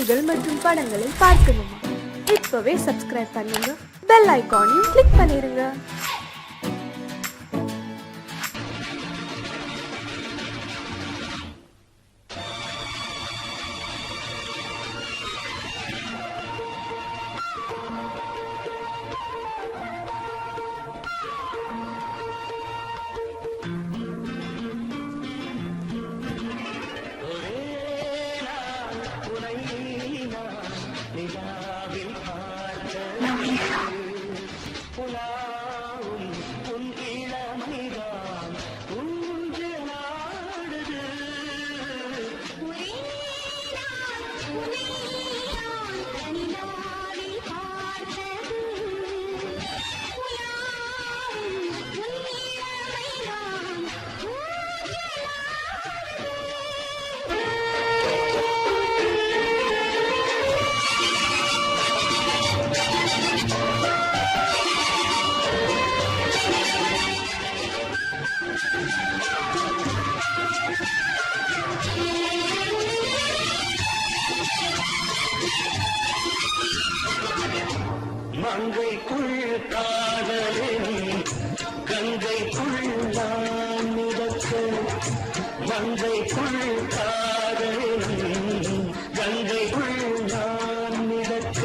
நிகழ்ச்சிகள் மற்றும் படங்களை பார்க்கணுமா? இப்பவே சப்ஸ்கிரைப் பண்ணுங்க, பெல் ஐகானையும் கிளிக் பண்ணிருங்க. மங்கைக்குள் காதலின் கங்கைக்குள் நான் மிதக்க, மங்கைக்குள் காதலின் கங்கைக்குள் நான் மிதக்க,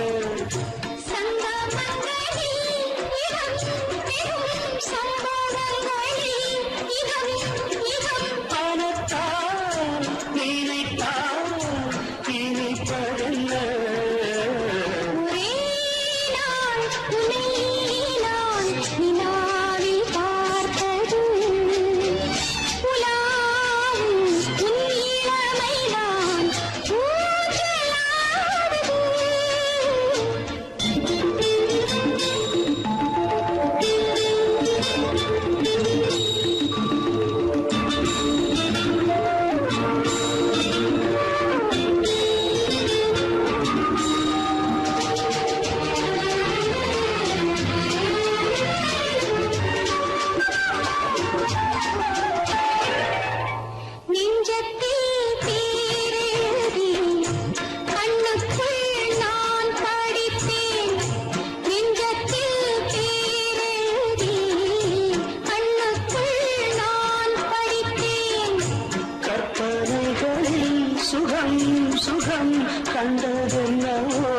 பணத்தால் நினைத்தால் இனிப்பதென்ன, சுகம் சுகம் கண்டதென்னவோ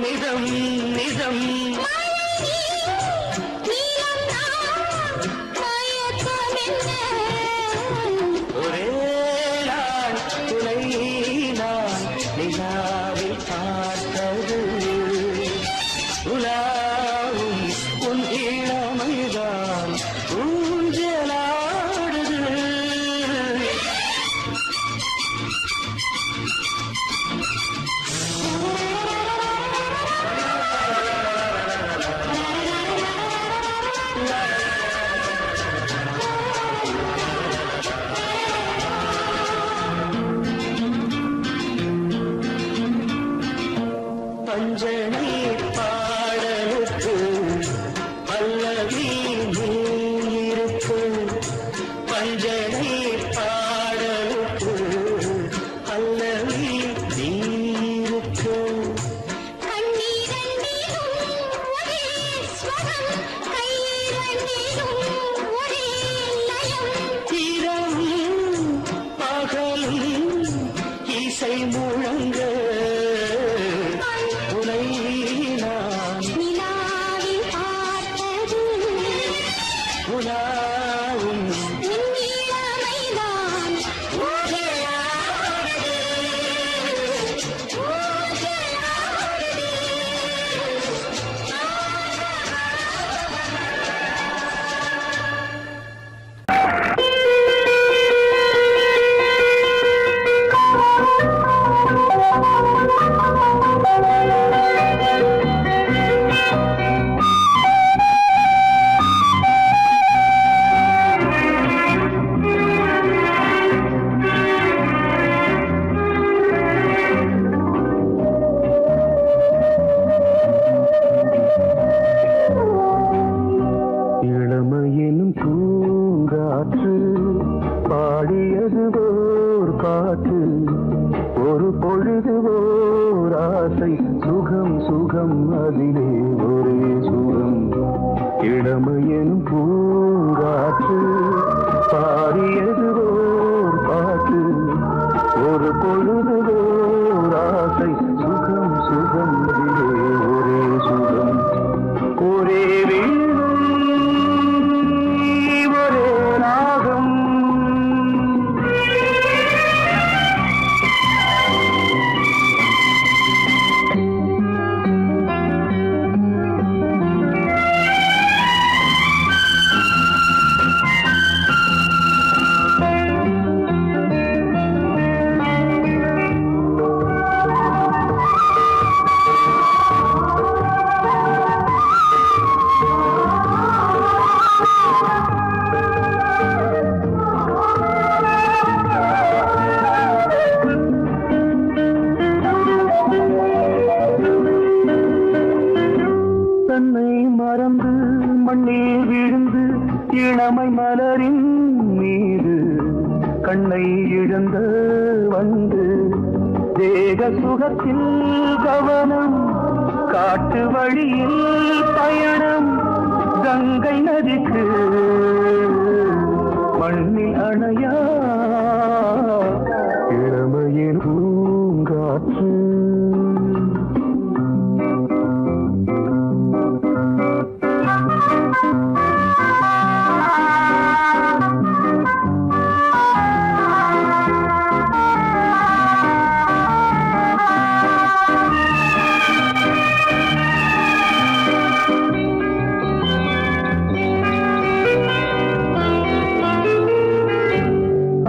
நிதம் நிதம், ஒரே நாள் துணை நான் நிலாவில் பார்த்தது, உலாவும் உன் இளமைதான் ஊஞ்சலாடுது. பஞ்சனை பாடலுக்கு பல்லவி நீருக்கு, பஞ்சனை பாடலுக்கு பல்லவி நீருக்கு, இரவும் பகலும் இசை முழங்க, உனை ஆசை சுகம் சுகம் அதிலே ஒரே சுகம் இளமையின் பூங்காற்று பாடியது ஓர் பாட்டு ஒரு பொழுது ஓர் ஆசை சுகம் சுகம் அதிலே ஒரே சுகம் ஒரே ஒரே ராகம் மறந்து மண்ணில் விழுந்து இளமை மலரின் மீது கண்ணை இழந்த வந்து தேக சுகத்தில் கவனம் காட்டு வழியில் பயணம் கங்கை நதிக்கு மண்ணில் அணையா இளமையின் பூங்காற்று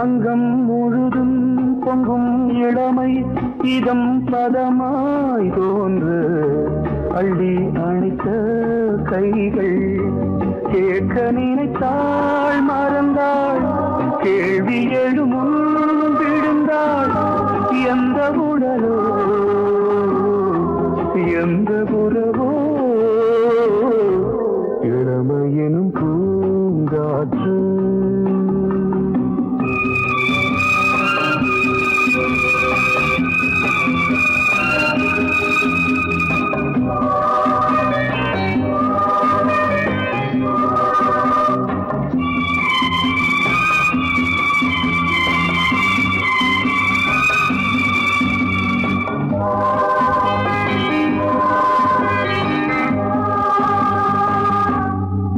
அங்கம் முழுதும் பொங்கும் இளமை இதம் பதமாய் தோன்று அள்ளி அணைத்த கைகள் கேட்க நினைத்தாள் மறந்தாள் கேள்வி எழுமுன் விழுந்தாள் எந்த உடலோ எந்த புறவோ இளமையெனும் பூங்காற்று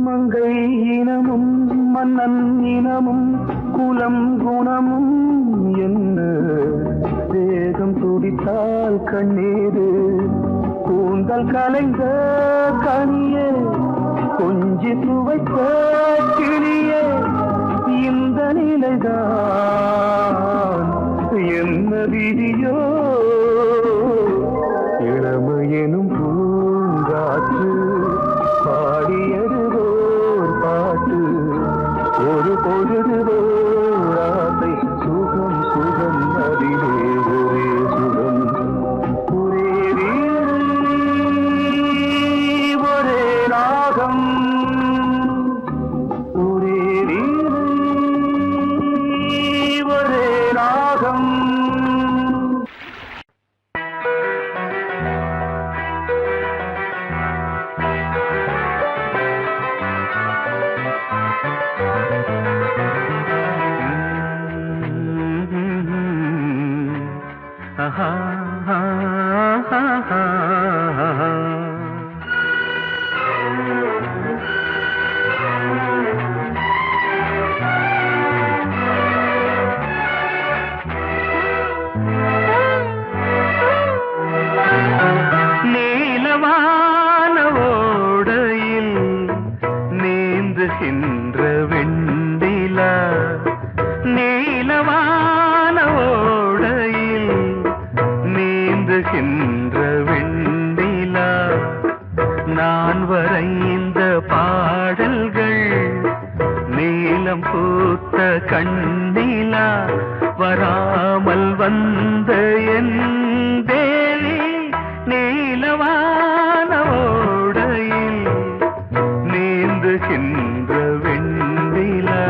மங்கை இனமும் மன்னன் இனமும் குலம் குணமும் என்ன வேகம் துடித்தால் கண்ணீரு கூந்தல் கலைந்த கனியே கொஞ்சி துவைத்த கிளியே இந்த நிலைதான் என்ன விதியோ இளமையெனும் பூங்காற்று பாடியது ஓர் பாட்டு ஒரு பொழுது ஓர் ஆசை சுகம் சுகம் அதிலே ஒரே சுகம் ஒரே வீடு ஒரே ராகம் ஒரே வீடு ஒரே ராகம் நீலவான ஓடையில் நீந்துகின்ற வெண்டிலா நீலவான ஓடையில் நீந்துகின்ற வெண்டிலா நான் வரைந்த பாடல்கள் நீலம் பூத்த கண்ணிலா வராமல் வந்த என் தேவி நீலவான ஓடையில் நீந்துகின்ற வெண்டிலா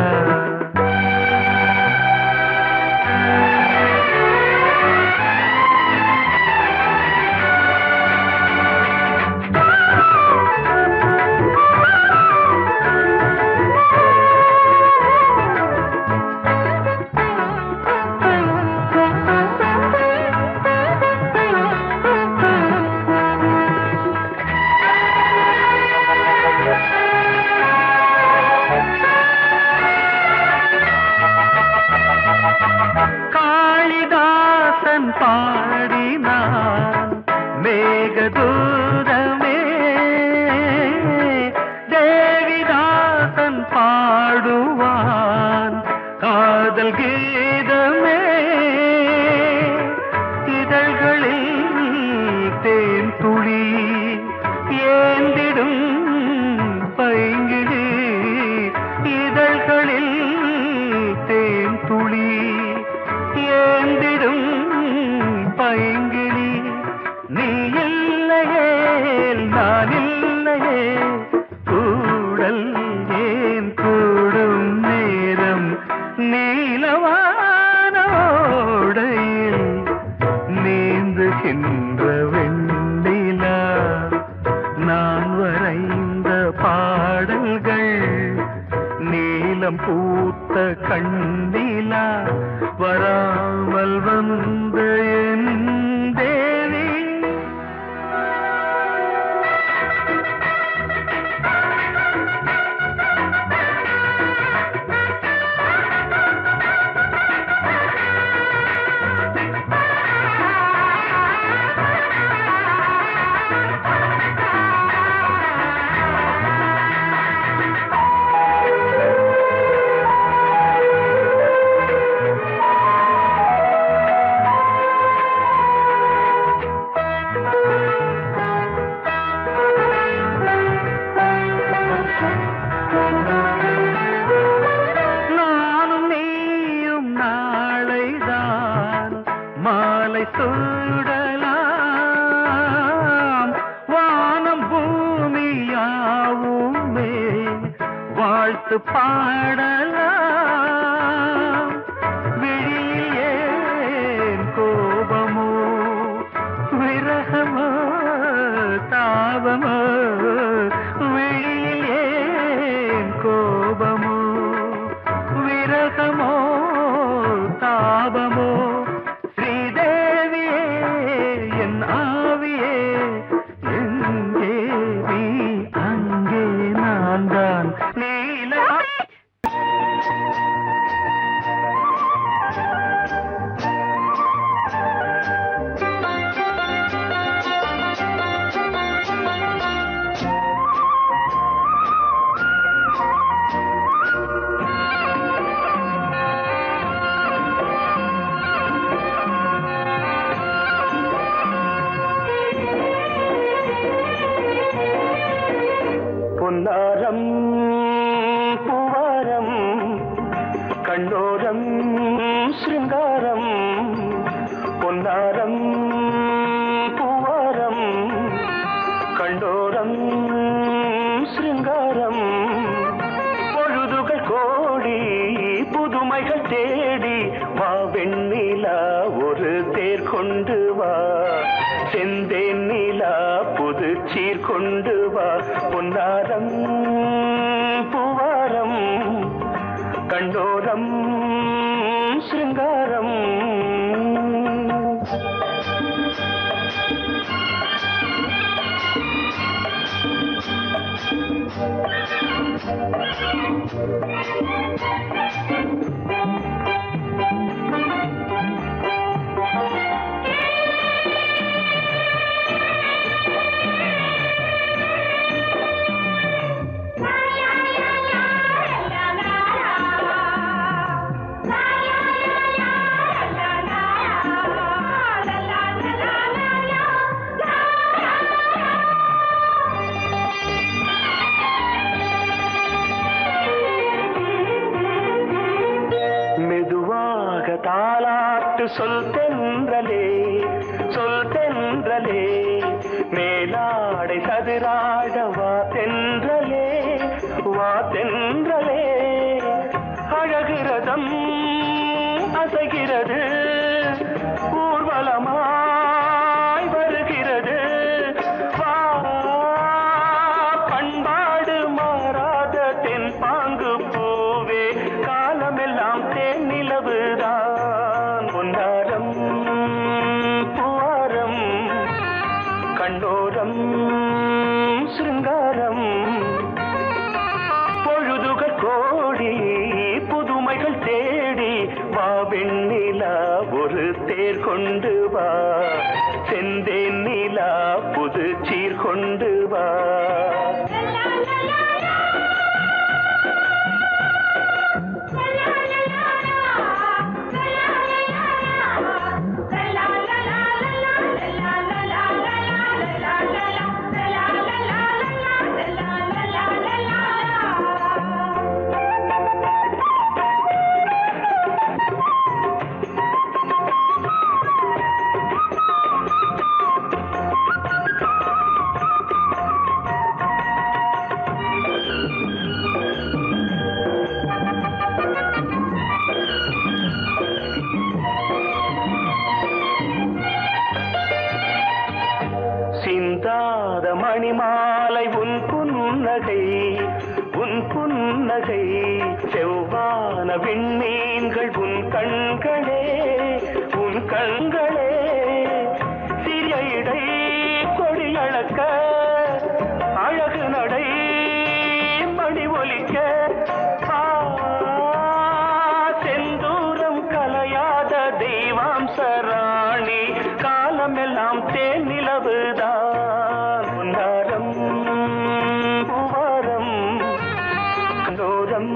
வருகின்ற வெண்ணிலா நான் வரைந்த பாடல்கள் நீலம் பூத்த கண்ணிலா வராமல் வந்த என் தேவி சூடலாம் வானம் பூமியாவுமே வாழ்த்து பாடலாம் விழியில் ஏன் கோபமோ விரகமோ தாபமோ விழியில் ஏன் கோபமோ விரகமோ தாபமோ பொன்னாரம் பூவாரம் கண்ணோரம் சிருங்காரம் பொன்னாரம் பூவாரம் கண்ணோரம் சிருங்காரம் பொழுதுகள் கோடி புதுமைகள் தேடி வா வெண்ணிலா ஒரு தேர் கொண்டு வா செந்தேன் நிலா புது சீர் கொண்டு வா பொன்னாரம் பூவாரம் கண்டோரம் சிருங்காரம் தாலாட்டு சொல் தென்றலே மேலாடை சதுராட வா தென்றலே அழகிறதம் அசைகிறது ஊர்வலமாய் வருகிறது வா பண்பாடு மாறாத தென் பாங்கு பூவே காலமெல்லாம் தேன் நிலவுதான் பொன்னாரம் பூவாரம் கண்ணோரம் சிருங்காரம் பொழுதுகள் கோடி புதுமைகள் தேடி வா வெண்ணிலா ஒரு தேர் கொண்டு வா செந்தேன் நிலா புது சீர் கொண்டு வா மாத மணிமாலை உன் புன்னகை உன் புன்னகை செவ்வான விண்மீன்கள் உன் கண்களே உன் கண்களே சிறிய இடை கொடியளக்க அழகு நடை மணி ஒலிக்க செந்தூரம் கலையாத தெய்வாம்சராணி காலமெல்லாம் தேன் நிலவுதான் உன்னாரம் பூவாரம் கண்டோரம்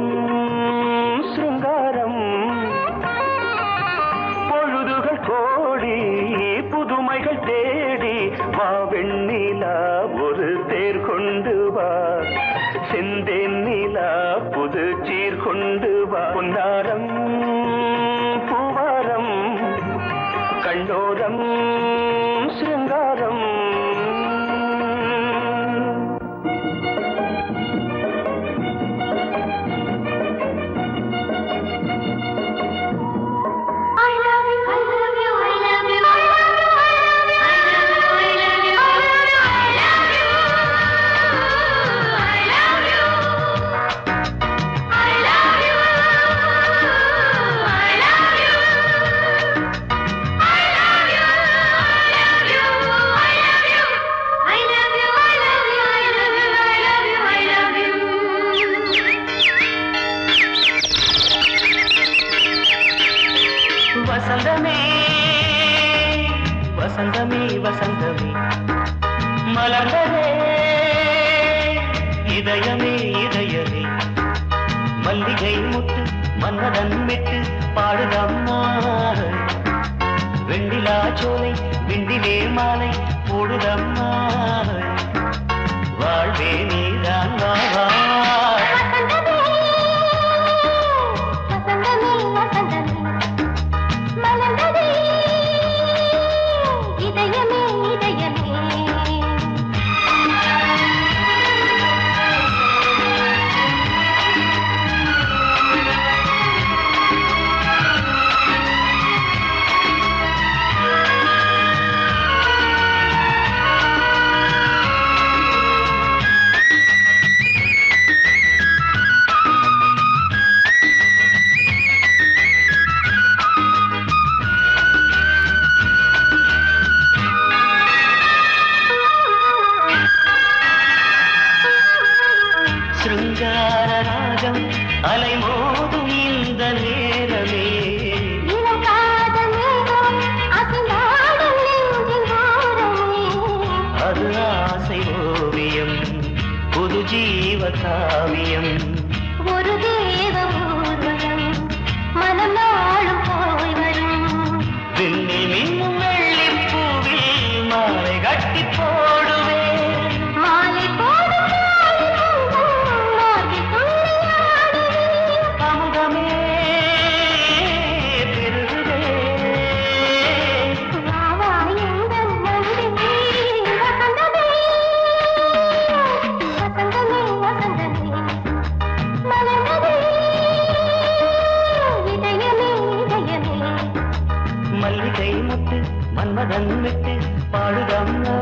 சிருங்காரம் பொழுதுகள் கோடி புதுமைகள் தேடி வா வெண்ணிலா ஒரு தேர் கொண்டு வா செந்தேன் நிலா புது சீர் கொண்டு வா பொன்னாரம் பூவாரம் கண்டோரம் சிருங்காரம் வசந்தமே வசந்தமே வசந்தமே மலர்ந்ததே இதயமே இதயமே மல்லிகை முட்டு மன்னதன் விட்டு பாடுதம்மா வெண்ணிலா சோலை விண்டிலே மாலை போடுதம்மா வாழ்வே நீதான் வா சிருங்கார ராகம் அலை மோதும் இந்த நேரமே அது ஆசை ஓவியம் புது ஜீவ காவியம் ஒரு தேவ ஊர்வலம் மனம் நாளும் போய் வரும் விண்ணில் மின்னும் வெள்ளி பூவில் மாலை கட்டி போடுவேன் மாலை போடும் அமுதமே பெருகுதே மல்லிகை முட்டு மன்மதன் விட்டு பாடுதம்மா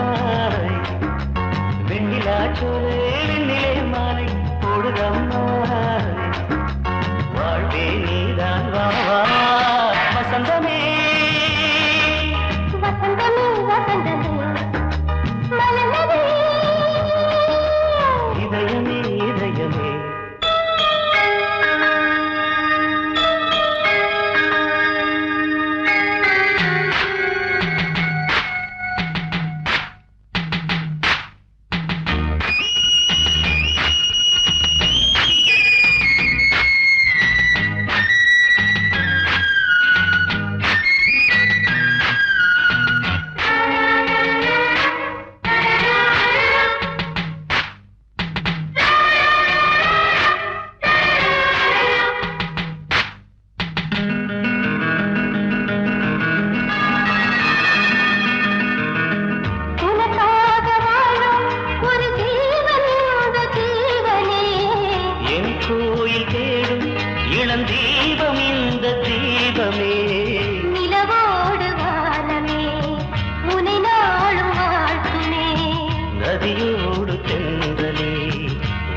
தென்றலே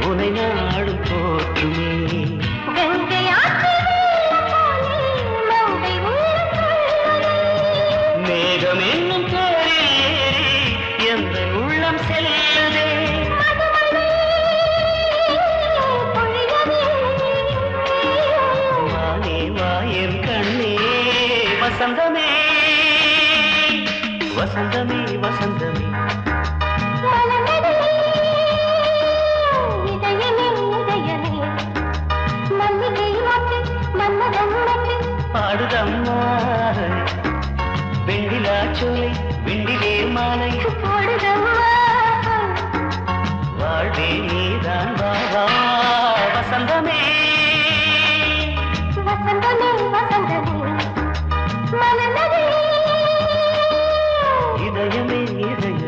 உனை நாடும் போற்றுமே. கங்கை ஆற்று வெள்ளம் போலே மங்கை உள்ளம் துள்ளுதே. மேகம் என்னும் தேரில் ஏறி எந்த உள்ளம் செல்லுதே. மதுமழை பொழியவே. வானே வாயன் கண்ணே வசந்தமே வசந்தமே வசந்தமே. மலர்ந்ததே இதயமே இதயமே. மல்லிகை மொட்டு மன்மதன் மொட்டு. பாடுதம்மா வெண்ணிலா சோலை வெண்ணிலே மாலை. போடுதம்மா வாழ்வே நீதான் வா வா வசந்தமே வசந்தமே வசந்தமே. மலர்ந்ததே இதயமே இதயமே.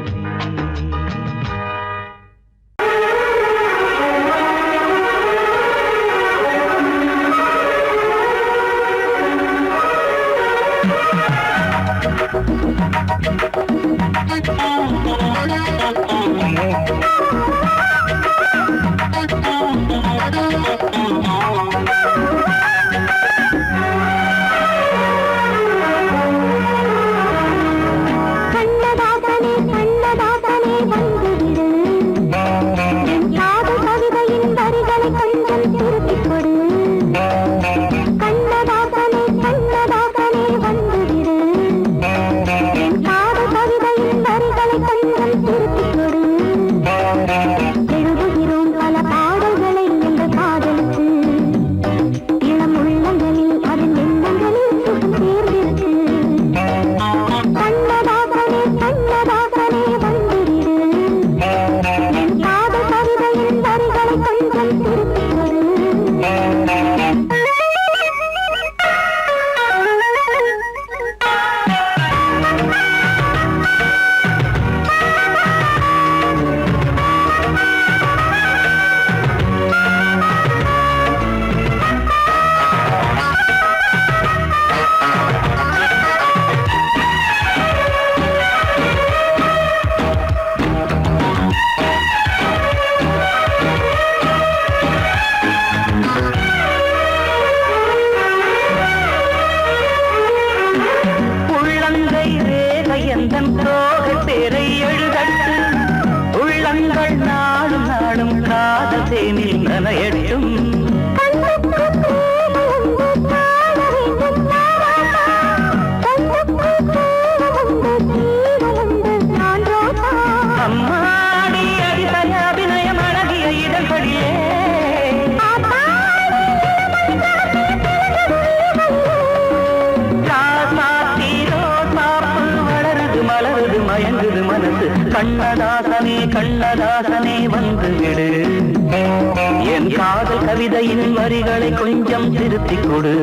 கண்ணதாசனே கண்ணதாசனே வந்துவிடு. என் காதல் கவிதையின் வரிகளை கொஞ்சம் திருப்பிக் கொடு. கண்ணதாசனே கண்ணதாசனே வந்துவிடு. என் காதல் கவிதையின் வரிகளை கொஞ்சம் திருப்பிக் கொடு. எழுதுகிறோம் பல பாடல்களை எங்கள் காதலுக்கு. இளம் உள்ளங்களில் அதன் எண்ணங்களில் சுகம் சேர்ந்திருக்கு. கண்ணதாசனே கண்ணதாசனே வந்துவிடு. என் காதல் கவிதையின் வரிகளை கொஞ்சம் திருப்பிக் கொடு. உள்ளங்கை ரேகை எந்தன் தோகை பேரை எழுதட்டு. உள்ளங்கள் நாடும் நாடும் காதல் தேனில் நனையட்டும். அம்மாடி அடித்தய அபிநயம் அழகிய இதழ்களிலே வளருது மலருது மயங்குது மனசு. கண்ணதாசனே கண்ணதாசனே வந்துவிடு. என் காதல் கவிதையின் வரிகளை கொஞ்சம் திருத்திக் கொடு.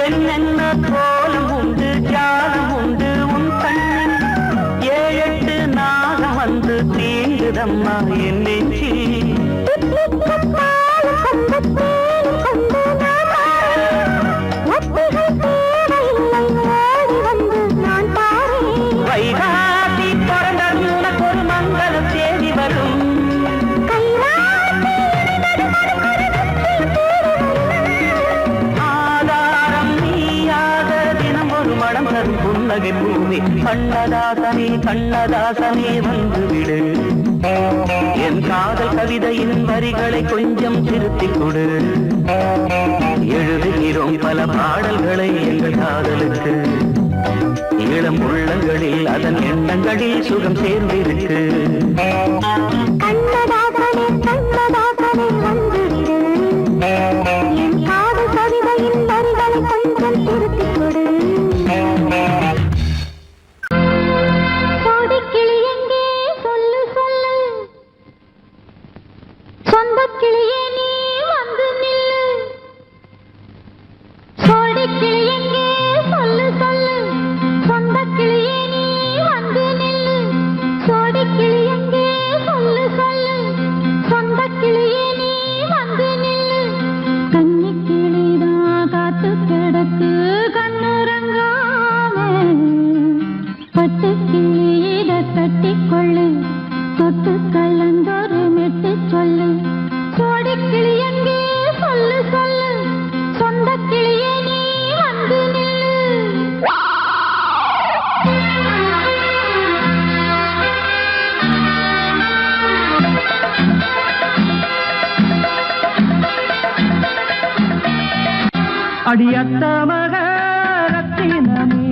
என்னென்ன கோலம் உண்டு ஜாலம் உண்டு உன் கண்ணில். ஏழெட்டு நாகம் வந்து தீங்குதம்மா என் நெஞ்சில். வைகாசி பிறந்தது உனக்கு ஒரு மங்கள தேதி வரும். ஆதாரம் நீயாக தினம் ஒரு மடம் தரும் புன்னகை பூமி. கண்ணதாசனே கண்ணதாசனே வந்துவிடு. என் காதல் கவிதையின் வரிகளை கொஞ்சம் திருத்திக் கொடு. எழுதுகிறோம் பல பாடல்களை எங்கள் காதலுக்கு. இளம் உள்ளங்களில் அதன் எண்ணங்களில் சுகம் சேர்ந்திருக்கு. கண்ணதாசனே கண்ணதாசனே வந்துவிடு, என் காதல் கவிதையின் வரிகளை கொஞ்சம் திருத்திக் கொடு. கோடிக்கிளி எங்கே சொல்லு சொல்லு, சொந்தக் கிளியே நீ வந்து நில்லு. கோடிக்கிளி எங்கே சொல்லு சொல்லு, சொந்தக் கிளியே நீ வந்து நில்லு. கோடிக்கிளி எங்கே சொல்லு சொல்லு, சொந்தக் கிளியே நீ வந்து நில்லு. கன்னிக் கிளிதான் காத்து கிடக்கு கண்ணுறங்காம, பட்டு கிளியிட கட்டிக்கொள்ளு, தொட்டு கலந்தொரு மெட்டு சொல்லு. கோடிக்கிளி எங்கே சொல்லு சொல்லு, சொந்தக் கிளியே நீ வந்து நில்லு. அடியத்த மகரத்தினமே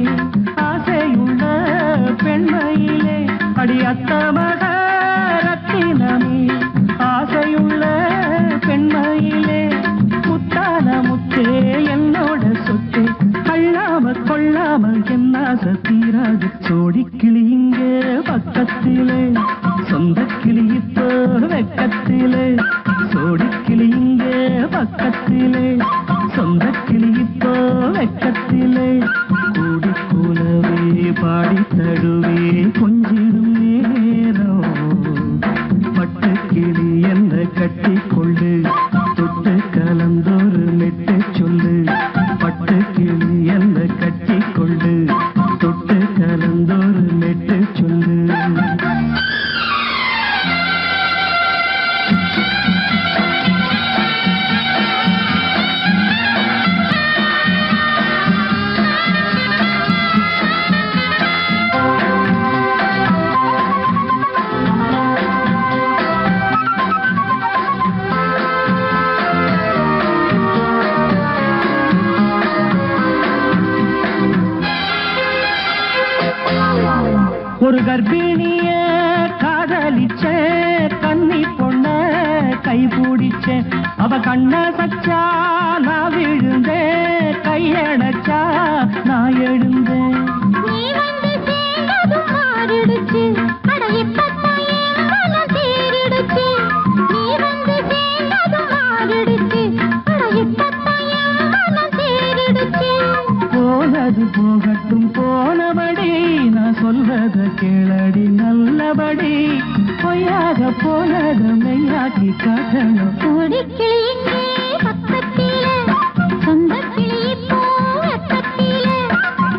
ஆசையுள்ள பெண்மையிலே, அடியத்த மகரத்தினமே ஆசையுள்ள பெண்மையிலே, முத்தான முத்தே என்னோட சொத்து, அள்ளாம கொள்ளாம என்ன தீராது. சோடிக்கிளி இங்கே பக்கத்திலே, சொந்த கிளி இப்போ வெக்கத்திலே. சோடிக்கிளி இங்கே பக்கத்திலே, சொந்த கிளி இப்போ வெக்கத்திலே. கூடி கூலவே பாடி தழுவே கொஞ்சிடும் நேரம், பட்டு கிளி என்ன கட்டி கொள்ளு, தொட்டு கலந்தொரு மெட்டு சொல்லு. பட்டு கிளி என்ன கட்டி கொள்ளு, தொட்டு கலந்தொரு மெட்டு சொல்லு. ஒரு கர்ப்பிணிய காதலிச்ச கன்னி பொண்ண கை பிடிச்ச, அவ கண்ண சச்சா நான் விழுந்தேன், கையடைச்சா நான் எழுந்தேன். நீ வந்து சேர்ந்ததும் மாறிடுச்சு, அட இப்பத்தான் என் மனம் தேறிடுச்சு. நீ வந்து சேர்ந்ததும் மாறிடுச்சு, அட இப்பத்தான் என் மனம் தேறிடுச்சு. போனது போகட்டும் போனபடி, நான் சொல்றத கேளடி நல்லபடி. பொய்யாக போனது மெய்யாக்கி காட்டணும். கோடிக்கிளி இங்கே பக்கத்திலே, சொந்தக் கிளி இப்போ வெக்கத்திலே.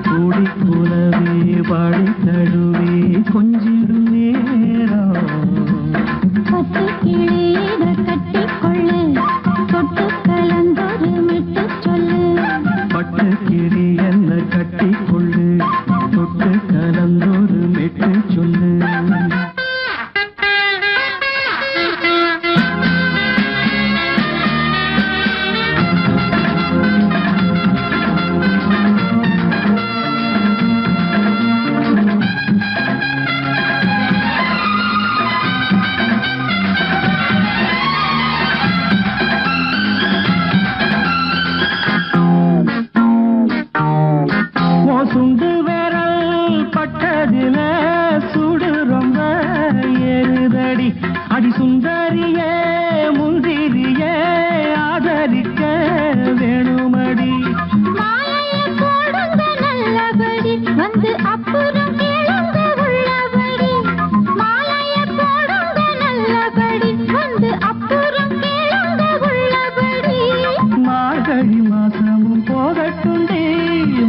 கூடி கூலவே பாடி தழுவே கொஞ்சிடும் நேரம், பட்டு கிளியிட கட்டிக்கொள்ளு, தொட்டு கலந்தொரு மெட்டு சொல்லு. பட்டு கிளி என்ன கட்டி கொள்ளு, தொட்டு கலந்தொரு மெட்டு சொல்லு. சுண்டு விரல் பட்டதில சுடு ரொம்ப ஏறுதடி, அடி சுந்தரியே முந்திரியே ஆதரிக்க வேணுமடி. மாலைய போடுங்க நல்லபடி, வந்து அப்புறம் கேளுங்க உள்ளபடி. மாலைய போடுங்க நல்லபடி, வந்து அப்புறம் கேளுங்க உள்ளபடி. மார்கழி மாசமும் போகட்டுண்டி,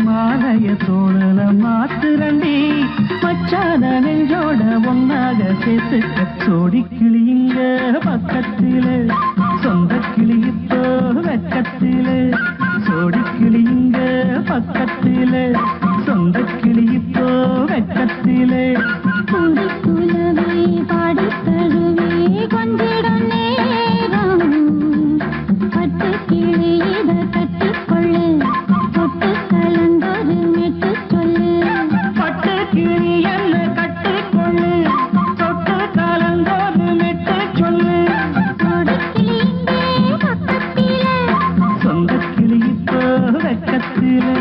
மாலைய தோழல மாத்துரண்டி. மச்சான நெஞ்சோட ஒன்னாக சேர்த்துக்க. சோடிக்கிளி இங்க பக்கத்திலே, சொந்த கிளி இப்போ வெக்கத்திலே. சோடிக்கிளி இங்க பக்கத்திலே, சொந்த கிளி இப்போ வெக்கத்திலே. கூடி குலவே பாடி தழுவே கொஞ்சிடும் நேரம், பட்டு கிளியிட கட்டிக்கொள்ளு, தொட்டு கலந்தொரு மெட்டு சொல்லு. வெக்கத்திலே